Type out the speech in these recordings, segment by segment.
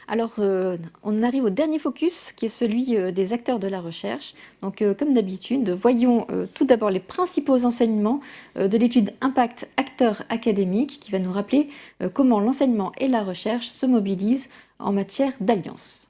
Alors, on arrive au dernier focus, qui est celui des acteurs de la recherche. Donc, comme d'habitude, voyons tout d'abord les principaux enseignements de l'étude Impact Acteurs académiques, qui va nous rappeler comment l'enseignement et la recherche se mobilisent en matière d'alliance.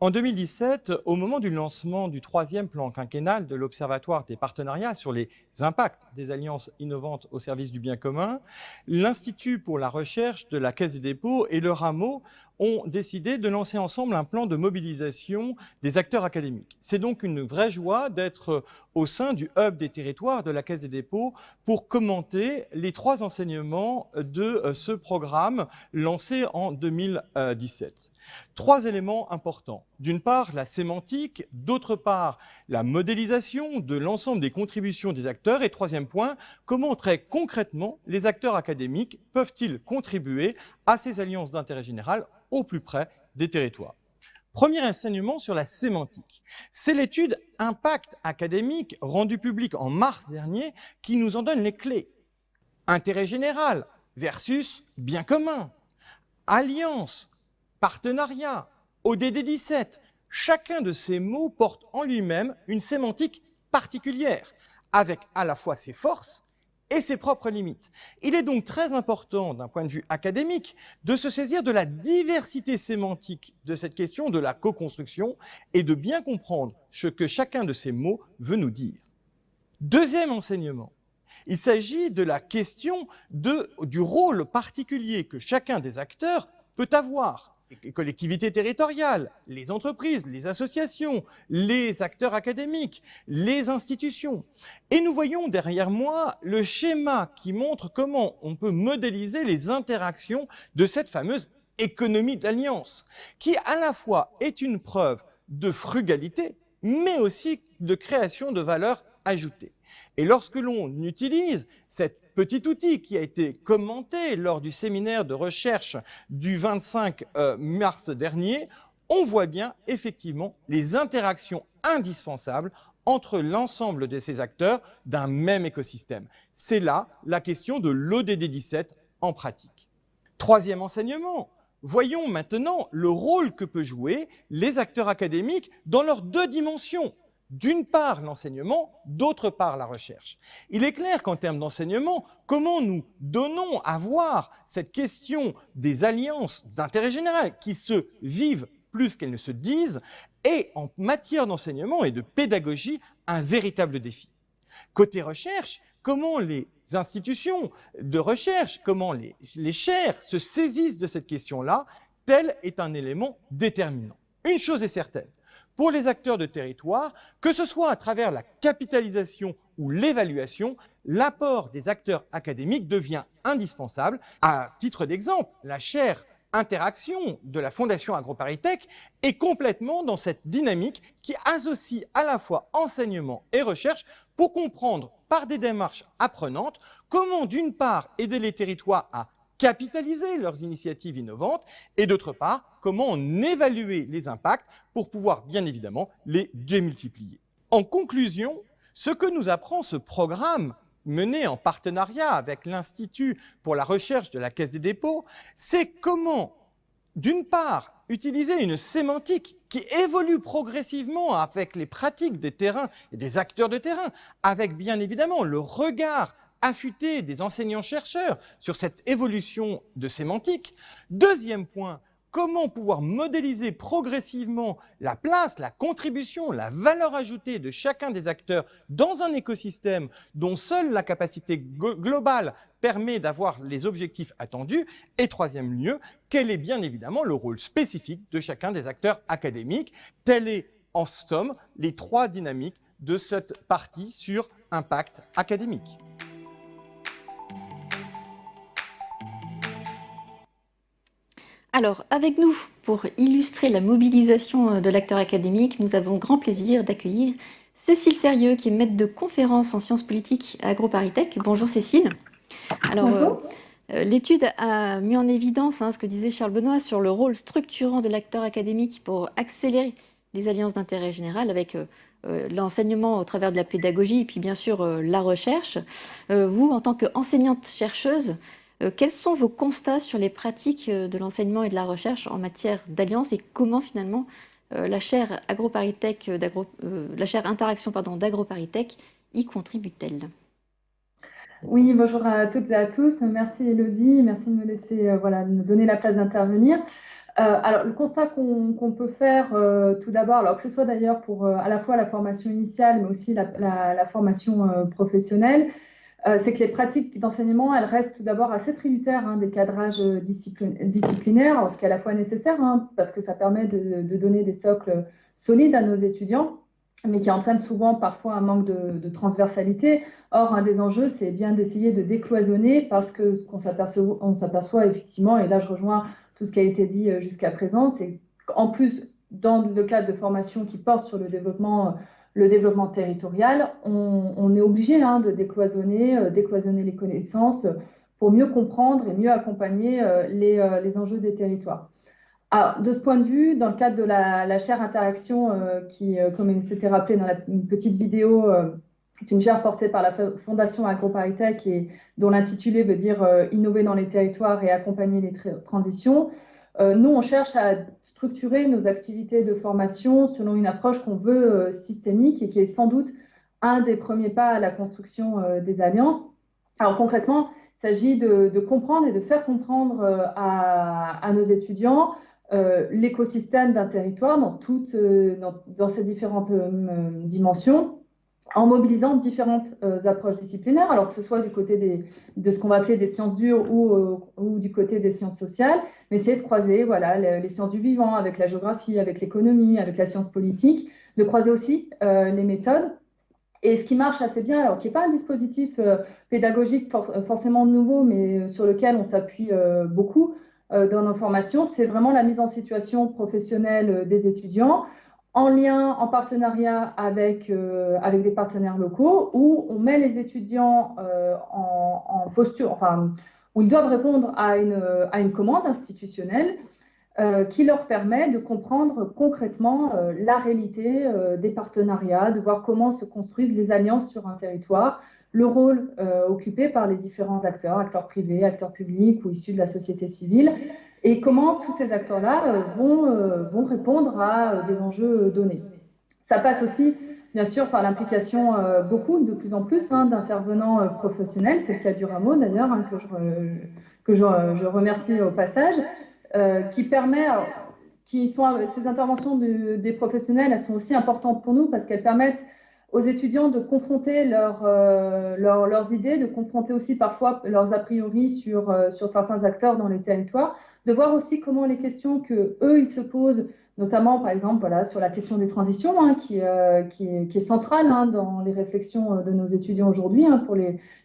En 2017, au moment du lancement du troisième plan quinquennal de l'Observatoire des partenariats sur les impacts des alliances innovantes au service du bien commun, l'Institut pour la recherche de la Caisse des dépôts et le Rameau ont décidé de lancer ensemble un plan de mobilisation des acteurs académiques. C'est donc une vraie joie d'être au sein du hub des territoires de la Caisse des dépôts pour commenter les 3 enseignements de ce programme lancé en 2017. 3 éléments importants. D'une part, la sémantique, d'autre part, la modélisation de l'ensemble des contributions des acteurs et troisième point, comment très concrètement les acteurs académiques peuvent-ils contribuer à ces alliances d'intérêt général au plus près des territoires. Premier enseignement sur la sémantique. C'est l'étude Impact académique rendue publique en mars dernier qui nous en donne les clés. Intérêt général versus bien commun. Alliance, partenariat, ODD 17. Chacun de ces mots porte en lui-même une sémantique particulière, avec à la fois ses forces et ses propres limites. Il est donc très important, d'un point de vue académique, de se saisir de la diversité sémantique de cette question de la co-construction et de bien comprendre ce que chacun de ces mots veut nous dire. Deuxième enseignement, il s'agit de la question du rôle particulier que chacun des acteurs peut avoir. Les collectivités territoriales, les entreprises, les associations, les acteurs académiques, les institutions. Et nous voyons derrière moi le schéma qui montre comment on peut modéliser les interactions de cette fameuse économie d'alliance, qui à la fois est une preuve de frugalité, mais aussi de création de valeur ajoutée. Et lorsque l'on utilise cet petit outil qui a été commenté lors du séminaire de recherche du 25 mars dernier, on voit bien effectivement les interactions indispensables entre l'ensemble de ces acteurs d'un même écosystème. C'est là la question de l'ODD 17 en pratique. Troisième enseignement, voyons maintenant le rôle que peuvent jouer les acteurs académiques dans leurs 2 dimensions. D'une part l'enseignement, d'autre part la recherche. Il est clair qu'en termes d'enseignement, comment nous donnons à voir cette question des alliances d'intérêt général qui se vivent plus qu'elles ne se disent est en matière d'enseignement et de pédagogie un véritable défi. Côté recherche, comment les institutions de recherche, comment les chaires se saisissent de cette question-là, tel est un élément déterminant. Une chose est certaine, pour les acteurs de territoire, que ce soit à travers la capitalisation ou l'évaluation, l'apport des acteurs académiques devient indispensable. À titre d'exemple, la chaire Interaction de la Fondation AgroParisTech est complètement dans cette dynamique qui associe à la fois enseignement et recherche pour comprendre par des démarches apprenantes comment d'une part aider les territoires à capitaliser leurs initiatives innovantes et d'autre part, comment en évaluer les impacts pour pouvoir bien évidemment les démultiplier. En conclusion, ce que nous apprend ce programme mené en partenariat avec l'Institut pour la recherche de la Caisse des dépôts, c'est comment, d'une part, utiliser une sémantique qui évolue progressivement avec les pratiques des terrains et des acteurs de terrain, avec bien évidemment le regard affûté des enseignants-chercheurs sur cette évolution de sémantique. Deuxième point, comment pouvoir modéliser progressivement la place, la contribution, la valeur ajoutée de chacun des acteurs dans un écosystème dont seule la capacité globale permet d'avoir les objectifs attendus. Et troisième lieu, quel est bien évidemment le rôle spécifique de chacun des acteurs académiques. Telle est en somme les 3 dynamiques de cette partie sur impact académique. Alors, avec nous, pour illustrer la mobilisation de l'acteur académique, nous avons grand plaisir d'accueillir Cécile Ferrieux, qui est maître de conférences en sciences politiques à AgroParisTech. Bonjour Cécile. Alors, l'étude a mis en évidence ce que disait Charles Benoît sur le rôle structurant de l'acteur académique pour accélérer les alliances d'intérêt général avec l'enseignement au travers de la pédagogie et puis bien sûr la recherche. Vous, en tant qu'enseignante-chercheuse, quels sont vos constats sur les pratiques de l'enseignement et de la recherche en matière d'alliance et comment finalement la chaire AgroParisTech, la chaire interaction pardon, d'AgroParisTech y contribue-t-elle? Oui, bonjour à toutes et à tous. Merci Elodie, merci de me laisser voilà, de me donner la place d'intervenir. Alors, le constat qu'on peut faire tout d'abord, alors que ce soit d'ailleurs pour à la fois la formation initiale, mais aussi la formation professionnelle, c'est que les pratiques d'enseignement, elles restent tout d'abord assez tributaires des cadrages disciplinaires, alors, ce qui est à la fois nécessaire, parce que ça permet de donner des socles solides à nos étudiants, mais qui entraîne souvent parfois un manque de transversalité. Or, un des enjeux, c'est bien d'essayer de décloisonner, parce que ce qu'on s'aperçoit effectivement, et là je rejoins tout ce qui a été dit jusqu'à présent, c'est qu'en plus, dans le cadre de formation qui porte sur le développement territorial, on est obligé de décloisonner les connaissances pour mieux comprendre et mieux accompagner les enjeux des territoires. Alors, de ce point de vue, dans le cadre de la chaire interaction, qui, comme il s'était rappelé dans une petite vidéo, est une chaire portée par la Fondation AgroParisTech et dont l'intitulé veut dire innover dans les territoires et accompagner les transitions. Nous, on cherche à structurer nos activités de formation selon une approche qu'on veut systémique et qui est sans doute un des premiers pas à la construction des alliances. Alors concrètement, il s'agit de comprendre et de faire comprendre à nos étudiants l'écosystème d'un territoire dans ses différentes dimensions, en mobilisant différentes approches disciplinaires, alors que ce soit du côté de ce qu'on va appeler des sciences dures ou du côté des sciences sociales, mais essayer de croiser voilà, les sciences du vivant avec la géographie, avec l'économie, avec la science politique, de croiser aussi les méthodes. Et ce qui marche assez bien, alors qui n'est pas un dispositif pédagogique forcément nouveau, mais sur lequel on s'appuie beaucoup dans nos formations, c'est vraiment la mise en situation professionnelle des étudiants en lien, en partenariat avec des partenaires locaux, où on met les étudiants en posture, enfin, où ils doivent répondre à une commande institutionnelle qui leur permet de comprendre concrètement la réalité des partenariats, de voir comment se construisent les alliances sur un territoire, le rôle occupé par les différents acteurs, acteurs privés, acteurs publics ou issus de la société civile, et comment tous ces acteurs-là vont répondre à des enjeux donnés. Ça passe aussi, bien sûr, par l'implication de plus en plus, d'intervenants professionnels. C'est le cas du Rameau, d'ailleurs, que je remercie au passage, qui permet, ces interventions des professionnels, elles sont aussi importantes pour nous parce qu'elles permettent aux étudiants de confronter leurs idées, de confronter aussi parfois leurs a priori sur certains acteurs dans les territoires, de voir aussi comment les questions qu'eux, ils se posent, notamment par exemple voilà, sur la question des transitions, qui est centrale dans les réflexions de nos étudiants aujourd'hui, pour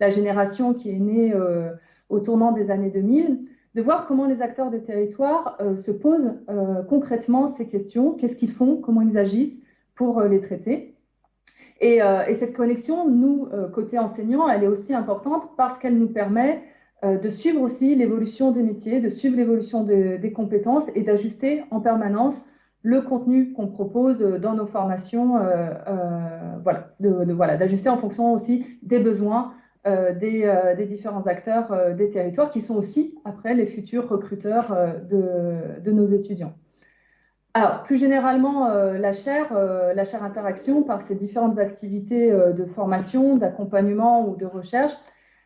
la génération qui est née au tournant des années 2000, de voir comment les acteurs des territoires se posent concrètement ces questions, qu'est-ce qu'ils font, comment ils agissent pour les traiter. Et cette connexion, nous, côté enseignant, elle est aussi importante parce qu'elle nous permet de suivre aussi l'évolution des métiers, de suivre l'évolution des compétences et d'ajuster en permanence le contenu qu'on propose dans nos formations, d'ajuster en fonction aussi des besoins des différents acteurs des territoires qui sont aussi, après, les futurs recruteurs de nos étudiants. Alors, plus généralement, la chaire interaction, par ses différentes activités de formation, d'accompagnement ou de recherche,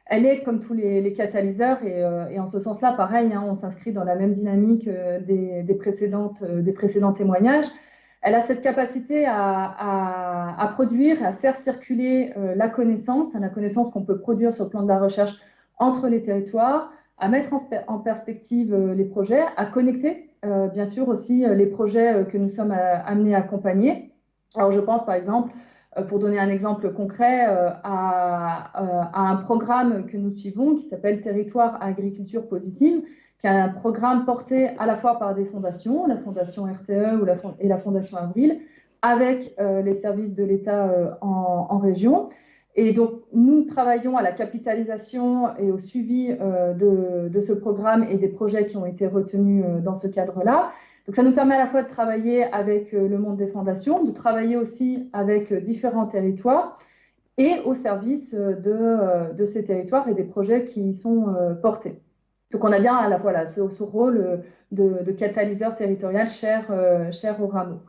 elle est comme tous les catalyseurs et en ce sens-là, pareil, on s'inscrit dans la même dynamique des précédents témoignages. Elle a cette capacité à produire, à faire circuler la connaissance qu'on peut produire sur le plan de la recherche entre les territoires, à mettre en perspective les projets, à connecter bien sûr aussi les projets que nous sommes amenés à accompagner. Alors je pense par exemple, pour donner un exemple concret, à un programme que nous suivons qui s'appelle Territoire à Agriculture Positive, qui est un programme porté à la fois par des fondations, la Fondation RTE et la Fondation Avril, avec les services de l'État en région. Et donc, nous travaillons à la capitalisation et au suivi de ce programme et des projets qui ont été retenus dans ce cadre-là. Donc ça nous permet à la fois de travailler avec le monde des fondations, de travailler aussi avec différents territoires et au service de ces territoires et des projets qui y sont portés. Donc on a bien à la fois là, ce rôle de catalyseur territorial cher au Rameau.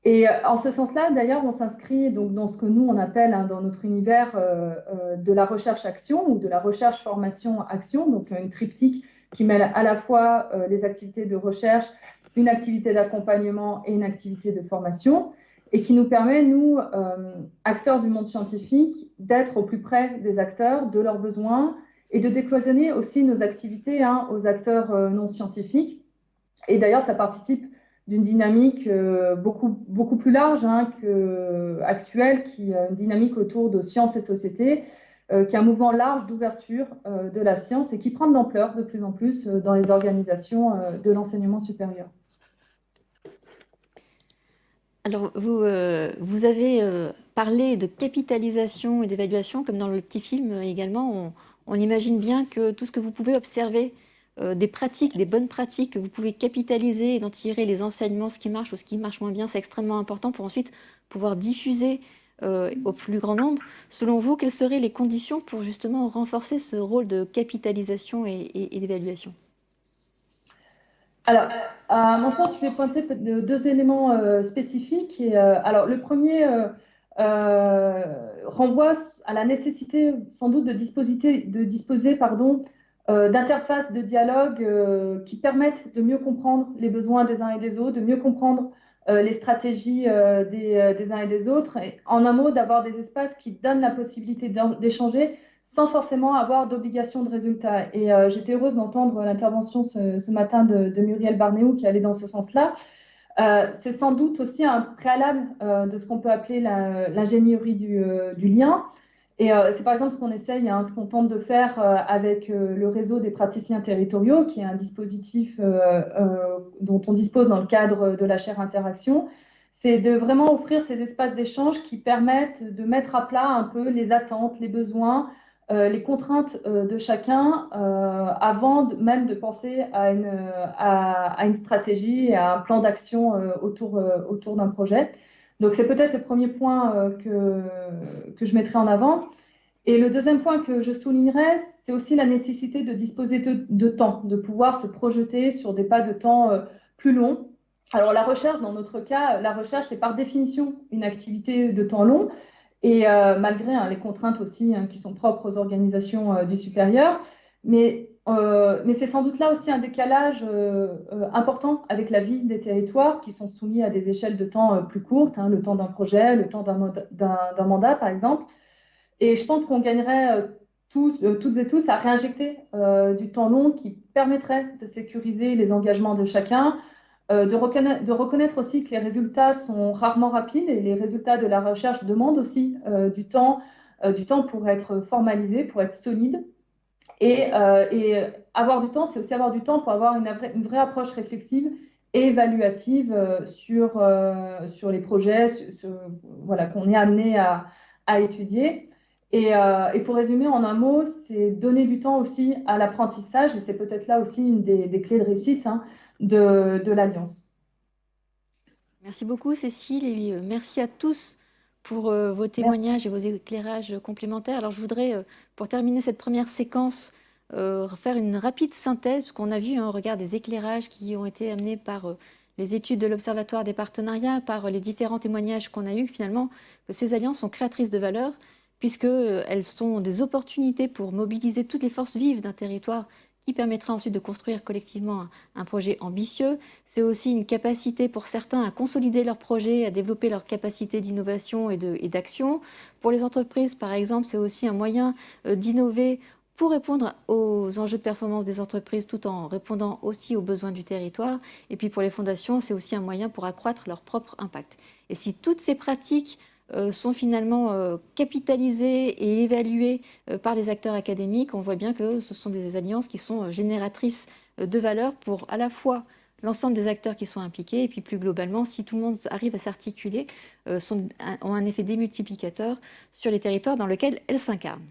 Et en ce sens-là, d'ailleurs, on s'inscrit donc dans ce que nous, on appelle dans notre univers de la recherche-action ou de la recherche-formation-action, donc une triptyque qui mêle à la fois les activités de recherche, une activité d'accompagnement et une activité de formation, et qui nous permet, nous, acteurs du monde scientifique, d'être au plus près des acteurs, de leurs besoins, et de décloisonner aussi nos activités aux acteurs non scientifiques. Et d'ailleurs, ça participe d'une dynamique beaucoup plus large qu'actuelle, qui est une dynamique autour de sciences et société, qui est un mouvement large d'ouverture de la science et qui prend de l'ampleur de plus en plus dans les organisations de l'enseignement supérieur. Alors, vous avez parlé de capitalisation et d'évaluation, comme dans le petit film également. On imagine bien que tout ce que vous pouvez observer, des pratiques, des bonnes pratiques que vous pouvez capitaliser et d'en tirer les enseignements, ce qui marche ou ce qui marche moins bien, c'est extrêmement important pour ensuite pouvoir diffuser au plus grand nombre. Selon vous, quelles seraient les conditions pour justement renforcer ce rôle de capitalisation et d'évaluation? Alors, à mon sens, je vais pointer deux éléments spécifiques. Alors, le premier renvoie à la nécessité, sans doute, de disposer d'interfaces de dialogue qui permettent de mieux comprendre les besoins des uns et des autres, de mieux comprendre les stratégies des uns et des autres. Et, en un mot, d'avoir des espaces qui donnent la possibilité d'échanger sans forcément avoir d'obligation de résultat. Et j'étais heureuse d'entendre l'intervention ce matin de Muriel Barnéou qui allait dans ce sens-là. C'est sans doute aussi un préalable de ce qu'on peut appeler l'ingénierie du lien. Et c'est par exemple ce qu'on essaye, ce qu'on tente de faire avec le réseau des praticiens territoriaux, qui est un dispositif dont on dispose dans le cadre de la chaire Interaction. C'est de vraiment offrir ces espaces d'échange qui permettent de mettre à plat un peu les attentes, les besoins, les contraintes de chacun avant même de penser à une stratégie et à un plan d'action autour d'un projet. Donc c'est peut-être le premier point que je mettrai en avant. Et le deuxième point que je soulignerais, c'est aussi la nécessité de disposer de temps, de pouvoir se projeter sur des pas de temps plus longs. Alors la recherche, dans notre cas, la recherche est par définition une activité de temps long, et malgré les contraintes aussi qui sont propres aux organisations du supérieur. Mais c'est sans doute là aussi un décalage important avec la vie des territoires qui sont soumis à des échelles de temps plus courtes, le temps d'un projet, le temps d'un mandat, par exemple. Et je pense qu'on gagnerait toutes et tous à réinjecter du temps long qui permettrait de sécuriser les engagements de chacun, de reconnaître aussi que les résultats sont rarement rapides et les résultats de la recherche demandent aussi du temps pour être formalisé, pour être solide. Et avoir du temps, c'est aussi avoir du temps pour avoir une vraie approche réflexive et évaluative sur les projets voilà, qu'on est amené à étudier. Et pour résumer en un mot, c'est donner du temps aussi à l'apprentissage, et c'est peut-être là aussi une des clés de réussite de l'Alliance. Merci beaucoup Cécile et merci à tous pour vos Merci. témoignages et vos éclairages complémentaires. Alors je voudrais, pour terminer cette première séquence, faire une rapide synthèse, parce qu'on a vu au regard des éclairages qui ont été amenés par les études de l'Observatoire des partenariats, par les différents témoignages qu'on a eus, finalement, que ces alliances sont créatrices de valeur, puisqu'elles sont des opportunités pour mobiliser toutes les forces vives d'un territoire qui permettra ensuite de construire collectivement un projet ambitieux. C'est aussi une capacité pour certains à consolider leurs projets, à développer leur capacité d'innovation et d'action. Pour les entreprises, par exemple, c'est aussi un moyen d'innover pour répondre aux enjeux de performance des entreprises tout en répondant aussi aux besoins du territoire. Et puis pour les fondations, c'est aussi un moyen pour accroître leur propre impact. Et si toutes ces pratiques sont finalement capitalisées et évaluées par les acteurs académiques, on voit bien que ce sont des alliances qui sont génératrices de valeur pour à la fois l'ensemble des acteurs qui sont impliqués, et puis plus globalement, si tout le monde arrive à s'articuler, ont un effet démultiplicateur sur les territoires dans lesquels elles s'incarnent.